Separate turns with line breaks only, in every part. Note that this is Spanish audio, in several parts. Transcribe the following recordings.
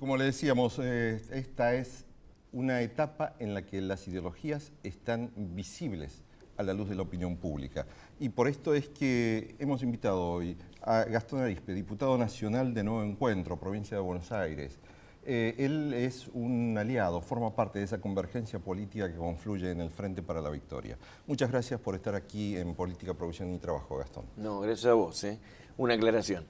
como le decíamos, esta es una etapa en la que las ideologías están visibles a la luz de la opinión pública. Y por esto es que hemos invitado hoy a Gastón Arizpe, diputado nacional de Nuevo Encuentro, provincia de Buenos Aires. Él es un aliado, forma parte de esa convergencia política que confluye en el Frente para la Victoria. Muchas gracias por estar aquí en Política, Producción y Trabajo, Gastón.
No, gracias a vos. Una aclaración.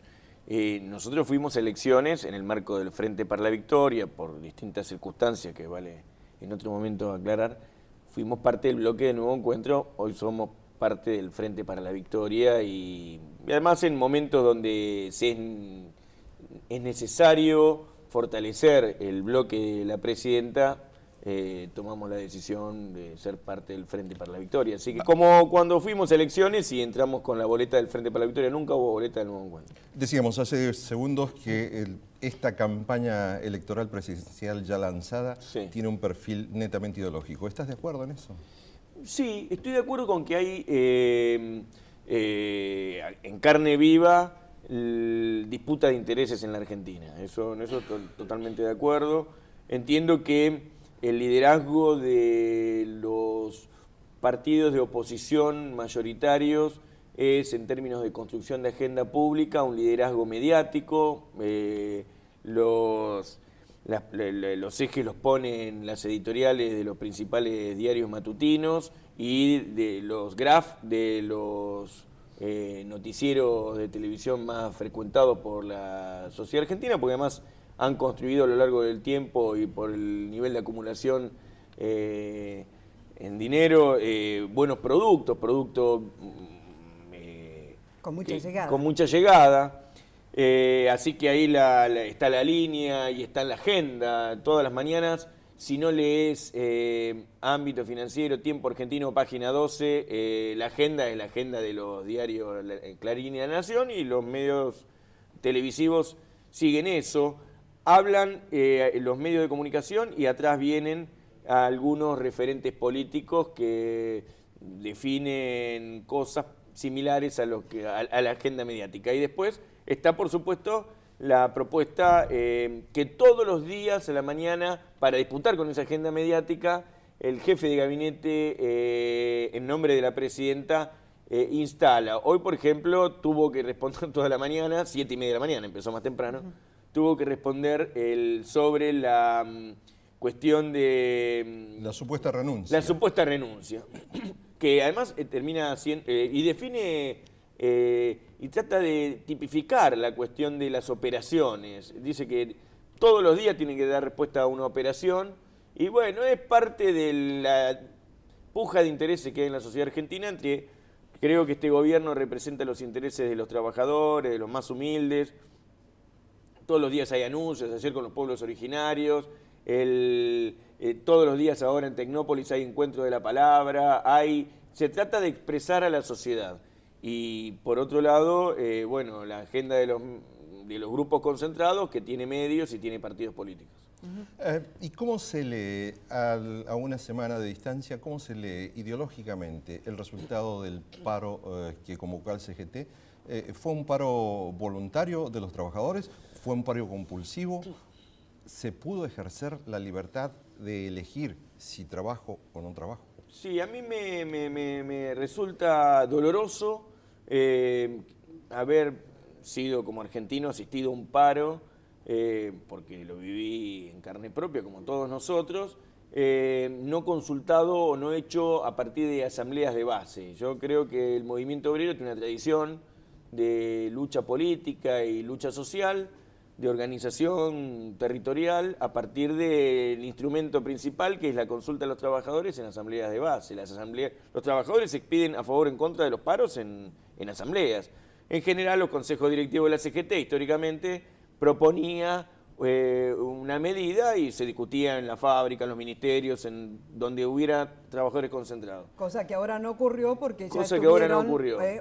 Nosotros fuimos a elecciones en el marco del Frente para la Victoria, por distintas circunstancias que vale en otro momento aclarar. Fuimos parte del bloque de Nuevo Encuentro, hoy somos parte del Frente para la Victoria y además en momentos donde es necesario fortalecer el bloque de la presidenta, tomamos la decisión de ser parte del Frente para la Victoria. Así que como cuando fuimos a elecciones y entramos con la boleta del Frente para la Victoria, nunca hubo boleta del Nuevo Encuentro.
Decíamos hace segundos que esta campaña electoral presidencial ya lanzada tiene un perfil netamente ideológico. ¿Estás de acuerdo en eso?
Sí, estoy de acuerdo con que hay en carne viva disputa de intereses en la Argentina. En eso totalmente de acuerdo. Entiendo que el liderazgo de los partidos de oposición mayoritarios es, en términos de construcción de agenda pública, un liderazgo mediático. Los ejes los ponen las editoriales de los principales diarios matutinos y de los graf de los noticieros de televisión más frecuentados por la sociedad argentina, porque además han construido a lo largo del tiempo y por el nivel de acumulación en dinero buenos productos
con mucha llegada.
Con mucha llegada. Así que ahí está la línea y está en la agenda todas las mañanas. Si no lees Ámbito Financiero, Tiempo Argentino, página 12, la agenda es la agenda de los diarios Clarín y La Nación, y los medios televisivos siguen eso. Hablan los medios de comunicación y atrás vienen algunos referentes políticos que definen cosas similares a la agenda mediática. Y después está, por supuesto, la propuesta que todos los días a la mañana, para disputar con esa agenda mediática, el jefe de gabinete, en nombre de la presidenta, instala. Hoy, por ejemplo, tuvo que responder toda la mañana, 7:30 de la mañana, empezó más temprano, tuvo que responder sobre la cuestión de...
La supuesta renuncia.
La supuesta renuncia, que además termina siendo... y define... y trata de tipificar la cuestión de las operaciones. Dice que todos los días tienen que dar respuesta a una operación y bueno, es parte de la puja de intereses que hay en la sociedad argentina entre, creo que este gobierno representa los intereses de los trabajadores, de los más humildes. Todos los días hay anuncios, ayer con los pueblos originarios, todos los días ahora en Tecnópolis hay encuentro de la palabra, se trata de expresar a la sociedad. Y por otro lado, bueno, la agenda de los grupos concentrados, que tiene medios y tiene partidos políticos.
¿Y cómo se lee, a una semana de distancia, cómo se lee ideológicamente el resultado del paro que convocó al CGT? ¿Fue un paro voluntario de los trabajadores? ¿Fue un paro compulsivo? ¿Se pudo ejercer la libertad de elegir si trabajo o no trabajo?
Sí, a mí me resulta doloroso haber sido como argentino asistido a un paro, porque lo viví en carne propia como todos nosotros, no consultado o no hecho a partir de asambleas de base. Yo creo que el movimiento obrero tiene una tradición de lucha política y lucha social, de organización territorial a partir del instrumento principal, que es la consulta de los trabajadores en asambleas de base. Los trabajadores se expiden a favor o en contra de los paros en asambleas. En general, los consejos directivos de la CGT históricamente proponía una medida y se discutía en la fábrica, en los ministerios, en donde hubiera trabajadores concentrados.
Cosa que ahora no ocurrió porque ya tuvieron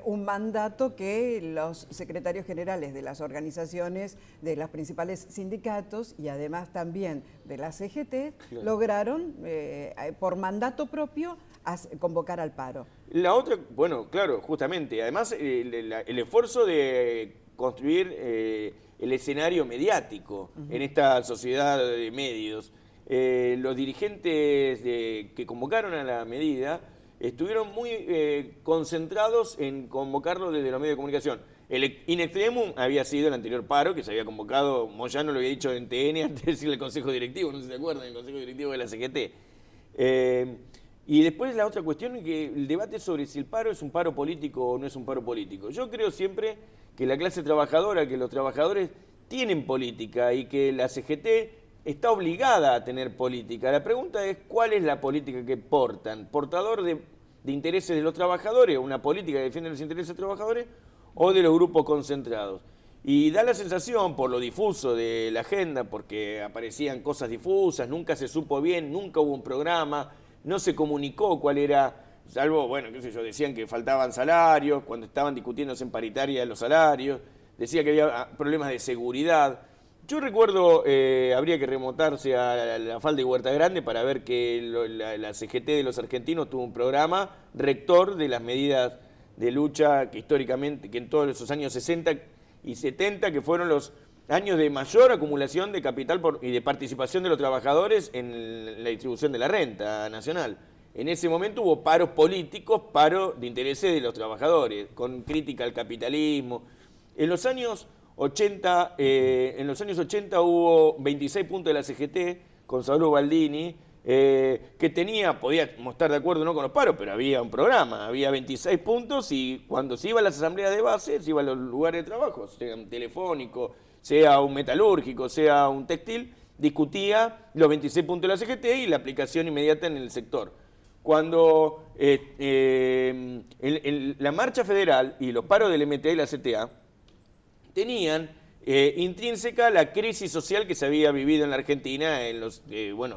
un mandato que los secretarios generales de las organizaciones, de los principales sindicatos y además también de la CGT lograron, por mandato propio, convocar al paro.
La otra, bueno, claro, justamente, además el esfuerzo de construir el escenario mediático en esta sociedad de medios. Los dirigentes que convocaron a la medida estuvieron muy concentrados en convocarlo desde los medios de comunicación. El in extremum había sido el anterior paro que se había convocado, Moyano lo había dicho en TN antes de decirle el consejo directivo, no sé si se acuerdan, el consejo directivo de la CGT. Y después la otra cuestión es que el debate sobre si el paro es un paro político o no es un paro político. Yo creo siempre que la clase trabajadora, que los trabajadores tienen política y que la CGT está obligada a tener política. La pregunta es cuál es la política que portan. ¿Portador de intereses de los trabajadores, una política que defiende los intereses de los trabajadores, o de los grupos concentrados? Y da la sensación, por lo difuso de la agenda, porque aparecían cosas difusas, nunca se supo bien, nunca hubo un programa, no se comunicó cuál era, salvo, bueno, qué sé yo, decían que faltaban salarios, cuando estaban discutiéndose en paritaria los salarios, decía que había problemas de seguridad. Yo recuerdo, habría que remontarse a la falda de Huerta Grande para ver que la CGT de los argentinos tuvo un programa rector de las medidas de lucha que históricamente, que en todos esos años 60 y 70, que fueron los años de mayor acumulación de capital y de participación de los trabajadores en la distribución de la renta nacional. En ese momento hubo paros políticos, paro de intereses de los trabajadores, con crítica al capitalismo. En los años 80, hubo 26 puntos de la CGT con Saulo Baldini, que podíamos estar de acuerdo no con los paros, pero había un programa, había 26 puntos y cuando se iba a las asambleas de base, se iba a los lugares de trabajo, sea un telefónico, sea un metalúrgico, sea un textil, discutía los 26 puntos de la CGT y la aplicación inmediata en el sector. Cuando la marcha federal y los paros del MTA y la CTA tenían intrínseca la crisis social que se había vivido en la Argentina,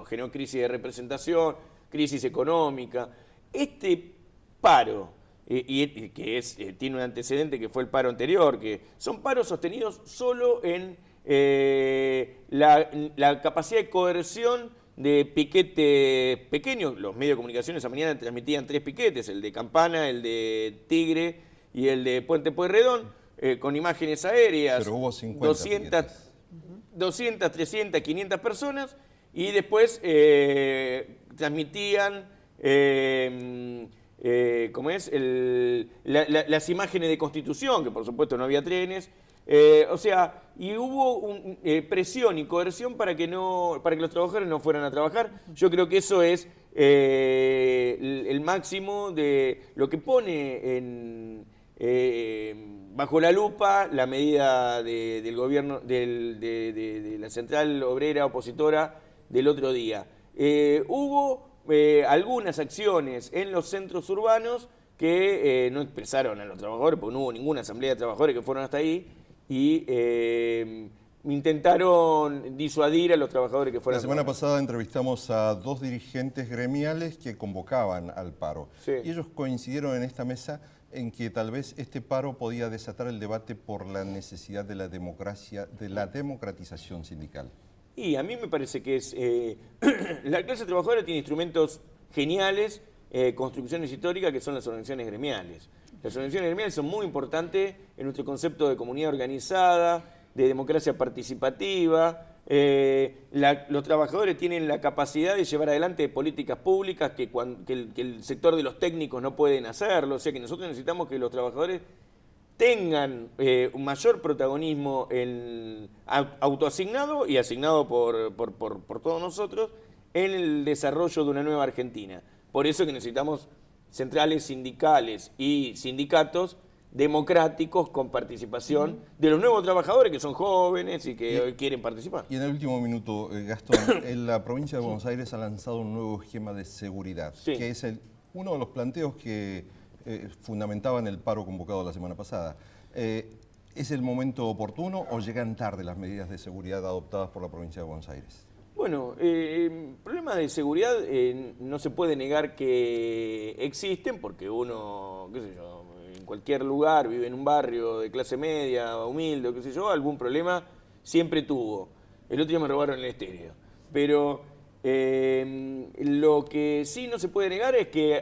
generó crisis de representación, crisis económica. Este paro, tiene un antecedente que fue el paro anterior, que son paros sostenidos solo en la capacidad de coerción de piquetes pequeños. Los medios de comunicación esa mañana transmitían 3 piquetes, el de Campana, el de Tigre y el de Puente Pueyrredón, con imágenes aéreas.
Pero hubo 50
200, 300, 500 personas, y después transmitían las imágenes de Constitución, que por supuesto no había trenes. Y hubo presión y coerción para que los trabajadores no fueran a trabajar. Yo creo que eso es el máximo de lo que pone bajo la lupa la medida del gobierno, de la central obrera opositora del otro día. Hubo algunas acciones en los centros urbanos que no expresaron a los trabajadores, porque no hubo ninguna asamblea de trabajadores que fueron hasta ahí, y intentaron disuadir a los trabajadores que fueron.
La semana pasada entrevistamos a 2 dirigentes gremiales que convocaban al paro. Sí. Y ellos coincidieron en esta mesa en que tal vez este paro podía desatar el debate por la necesidad de la democratización sindical.
Y a mí me parece que la clase trabajadora tiene instrumentos geniales, construcciones históricas, que son las organizaciones gremiales. Las organizaciones gremiales son muy importantes en nuestro concepto de comunidad organizada, de democracia participativa. Los trabajadores tienen la capacidad de llevar adelante políticas públicas que el sector de los técnicos no pueden hacerlo. O sea que nosotros necesitamos que los trabajadores tengan un mayor protagonismo autoasignado y asignado por todos nosotros en el desarrollo de una nueva Argentina. Por eso que necesitamos centrales sindicales y sindicatos democráticos con participación de los nuevos trabajadores que son jóvenes y que hoy quieren participar.
Y en el último minuto, Gastón, en la provincia de Buenos Aires ha lanzado un nuevo esquema de seguridad, sí, que es uno de los planteos que fundamentaban el paro convocado la semana pasada. ¿Es el momento oportuno o llegan tarde las medidas de seguridad adoptadas por la provincia de Buenos Aires?
Bueno, problemas de seguridad no se puede negar que existen, porque uno, qué sé yo, en cualquier lugar, vive en un barrio de clase media, humilde, qué sé yo, algún problema siempre tuvo. El otro día me robaron el estéreo. Pero lo que sí no se puede negar es que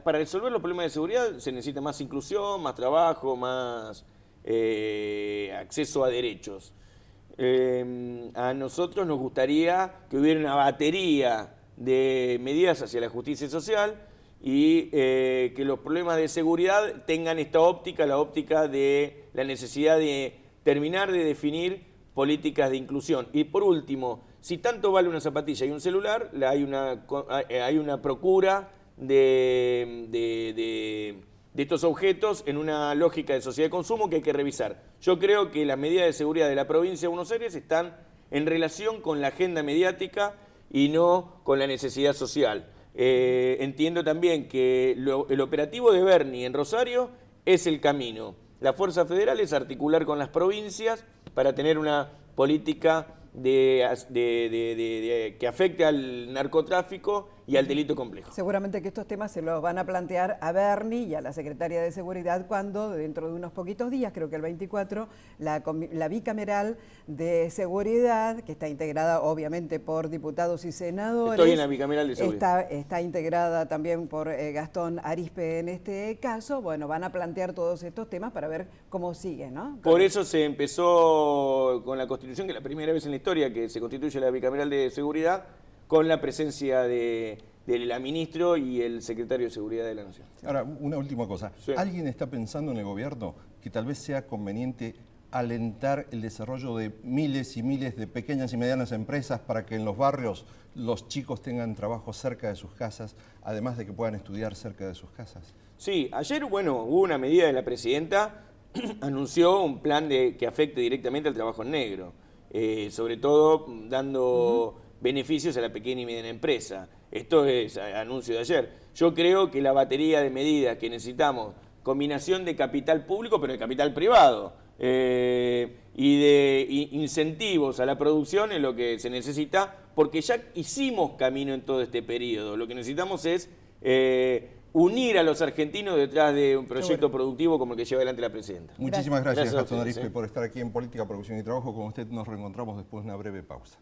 para resolver los problemas de seguridad se necesita más inclusión, más trabajo, más acceso a derechos. A nosotros nos gustaría que hubiera una batería de medidas hacia la justicia social y que los problemas de seguridad tengan esta óptica, la óptica de la necesidad de terminar de definir políticas de inclusión. Y por último, si tanto vale una zapatilla y un celular, hay una procura de estos objetos en una lógica de sociedad de consumo que hay que revisar. Yo creo que las medidas de seguridad de la provincia de Buenos Aires están en relación con la agenda mediática y no con la necesidad social. Entiendo también que el operativo de Bernie en Rosario es el camino. La Fuerza Federal es articular con las provincias para tener una política que afecte al narcotráfico y al delito complejo.
Seguramente que estos temas se los van a plantear a Bernie y a la Secretaria de Seguridad cuando dentro de unos poquitos días, creo que el 24, la bicameral de seguridad, que está integrada obviamente por diputados y senadores.
Estoy en la bicameral de seguridad.
Está integrada también por Gastón Arizpe en este caso. Bueno, van a plantear todos estos temas para ver cómo sigue, ¿no?
Por eso se empezó con la Constitución, que es la primera vez en la historia que se constituye la bicameral de seguridad, con la presencia de la ministro y el secretario de Seguridad de la Nación.
Ahora, una última cosa.
Sí.
¿Alguien está pensando en el gobierno que tal vez sea conveniente alentar el desarrollo de miles y miles de pequeñas y medianas empresas para que en los barrios los chicos tengan trabajo cerca de sus casas, además de que puedan estudiar cerca de sus casas?
Sí, ayer, bueno, hubo una medida de la presidenta, anunció un plan que afecte directamente al trabajo en negro, sobre todo dando beneficios a la pequeña y mediana empresa. Esto es anuncio de ayer. Yo creo que la batería de medidas que necesitamos, combinación de capital público pero de capital privado y de incentivos a la producción es lo que se necesita, porque ya hicimos camino en todo este periodo. Lo que necesitamos es unir a los argentinos detrás de un proyecto productivo como el que lleva adelante la presidenta.
Muchísimas gracias, Gastón
ustedes,
Arizpe, por estar aquí en Política, Producción y Trabajo. Con usted nos reencontramos después de una breve pausa.